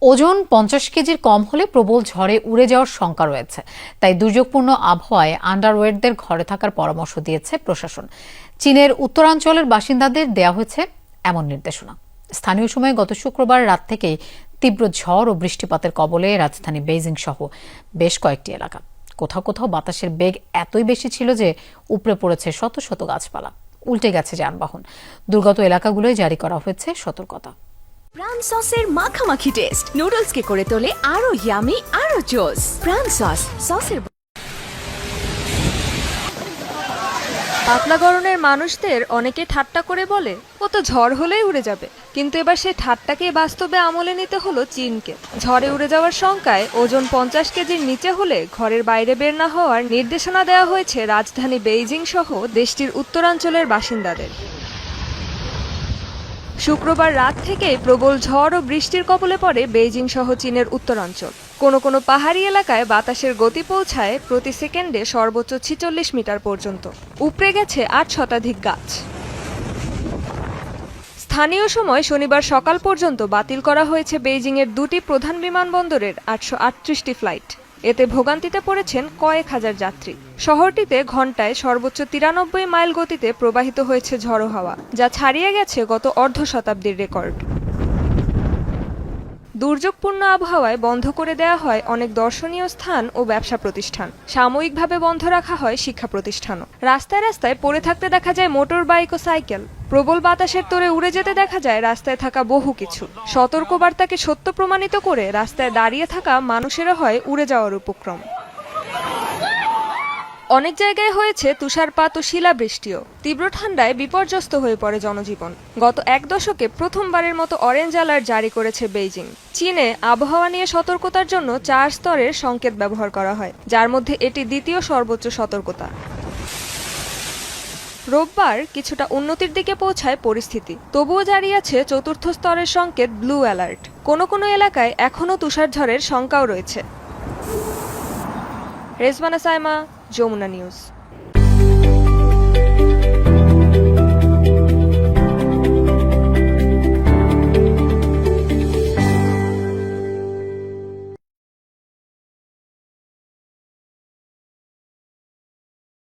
ওজন 50 কেজির কম হলে প্রবল ঝড়ে উড়ে যাওয়ার শঙ্কা রয়েছে। তাই দুর্যোগপূর্ণ আবহাওয়ায় আন্ডারওয়েটদের ঘরে থাকার পরামর্শ দিয়েছে প্রশাসন। চীনের উত্তরাঞ্চলের বাসিন্দাদের দেয়া হয়েছে এমন নির্দেশনা। স্থানীয় সময়ে গত শুক্রবার রাত থেকেই তীব্র ঝড় ও বৃষ্টিপাতের কবলে রাজধানী বেইজিং সহ বেশ কয়েকটি এলাকা। কোথাও কোথাও বাতাসের বেগ এতই বেশি ছিল যে উপড়ে পড়েছে শত শত গাছপালা, উল্টে গেছে যানবাহন। দুর্গত এলাকাগুলোয় জারি করা হয়েছে সতর্কতা। প্রাণ সসের মাখামাখি টেস্ট নুডলসকে করে তোলে আরো ইয়ামি আরো জোস। প্রাণ সসের পাতলা গড়নের মানুষদের অনেকে ঠাট্টা করে বলে ও তো ঝড় হলেই উড়ে যাবে, কিন্তু এবার সে ঠাট্টাকে বাস্তবে আমলে নিতে হলো চীনকে। ঝড়ে উড়ে যাওয়ার শঙ্কায় ওজন 50 কেজির নিচে হলে ঘরের বাইরে বের না হওয়ার নির্দেশনা দেওয়া হয়েছে রাজধানী বেইজিং সহ দেশটির উত্তরাঞ্চলের বাসিন্দাদের। শুক্রবার রাত থেকে প্রবল ঝড় ও বৃষ্টির কবলে পড়ে বেইজিং সহ চীনের উত্তরাঞ্চল। কোনো কোনো পাহাড়ি এলাকায় বাতাসের গতি পৌঁছায় প্রতি সেকেন্ডে সর্বোচ্চ 46 মিটার পর্যন্ত। উপড়ে গেছে 8 শতাধিক গাছ। স্থানীয় সময় শনিবার সকাল পর্যন্ত বাতিল করা হয়েছে বেইজিংয়ের দুটি প্রধান বিমানবন্দরের 838টি ফ্লাইট। এতে ভোগান্তিতে পড়েছেন কয়েক হাজার যাত্রী। শহরটিতে ঘন্টায় সর্বোচ্চ 93 মাইল গতিতে প্রবাহিত হয়েছে ঝড়ো হাওয়া, যা ছাড়িয়ে গেছে গত অর্ধ শতাব্দীর রেকর্ড। দুর্যোগপূর্ণ আবহাওয়ায় বন্ধ করে দেওয়া হয় অনেক দর্শনীয় স্থান ও ব্যবসা প্রতিষ্ঠান। সাময়িকভাবে বন্ধ রাখা হয় শিক্ষা প্রতিষ্ঠানও। রাস্তায় রাস্তায় পড়ে থাকতে দেখা যায় মোটর বাইক ও সাইকেল। প্রবল বাতাসের তোড়ে উড়ে যেতে দেখা যায় রাস্তায় থাকা বহু কিছু। সতর্কবার্তাকে সত্য প্রমাণিত করে রাস্তায় দাঁড়িয়ে থাকা মানুষেরা হয় উড়ে যাওয়ার উপক্রম। অনেক জায়গায় হয়েছে তুষারপাত ও শিলাবৃষ্টিও। তীব্র ঠান্ডায় বিপর্যস্ত হয়ে পড়ে জনজীবন। গত এক দশকে প্রথমবারের মতো অরেঞ্জ অ্যালার্ট জারি করেছে বেইজিং। চীনে আবহাওয়া নিয়ে সতর্কতার জন্য 4 স্তরের সংকেত ব্যবহার করা হয়, যার মধ্যে এটি দ্বিতীয় সর্বোচ্চ সতর্কতা। রোববার কিছুটা উন্নতির দিকে পৌঁছায় পরিস্থিতি, তবুও জারি আছে 4র্থ স্তরের সংকেত ব্লু অ্যালার্ট। কোনো কোনো এলাকায় এখনও তুষারঝড়ের শঙ্কাও রয়েছে। রেজমানা সাইমা, যমুনা নিউজ।